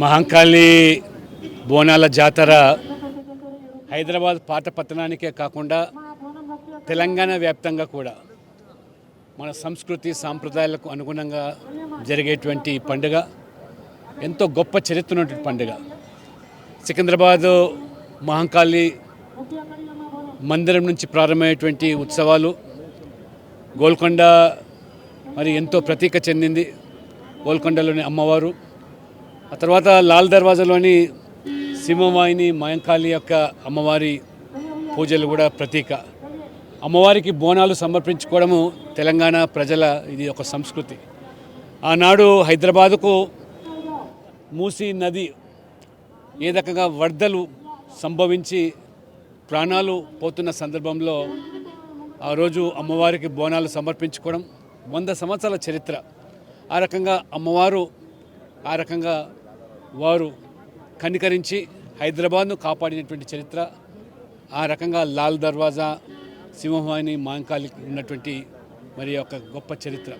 మహంకాళి బోనాల జాతర హైదరాబాద్ పాత పట్టణానికే కాకుండా తెలంగాణ వ్యాప్తంగా కూడా మన సంస్కృతి సాంప్రదాయాలకు అనుగుణంగా జరిగేటువంటి పండుగ, ఎంతో గొప్ప చరిత్ర ఉన్నటువంటి పండుగ. సికింద్రాబాద్ మహంకాళి మందిరం నుంచి ప్రారంభమైనటువంటి ఉత్సవాలు గోల్కొండ మరి ఎంతో ప్రతీక చెందింది. గోల్కొండలోని అమ్మవారు, ఆ తర్వాత లాల్ దర్వాజాలోని సింహవాహిని మహంకాళి యొక్క అమ్మవారి పూజలు కూడా ప్రతీక. అమ్మవారికి బోనాలు సమర్పించుకోవడము తెలంగాణ ప్రజల ఇది ఒక సంస్కృతి. ఆనాడు హైదరాబాదుకు మూసీ నది ఏ రకంగా వరదలు సంభవించి ప్రాణాలు పోతున్న సందర్భంలో ఆ రోజు అమ్మవారికి బోనాలు సమర్పించుకోవడం 100 సంవత్సరాల చరిత్ర. ఆ రకంగా అమ్మవారు ఆ రకంగా వారు కనికరించి హైదరాబాద్ను కాపాడినటువంటి చరిత్ర. ఆ రకంగా లాల్ దర్వాజా సింహవాహిని మహంకాళికి ఉన్నటువంటి మరి ఒక గొప్ప చరిత్ర.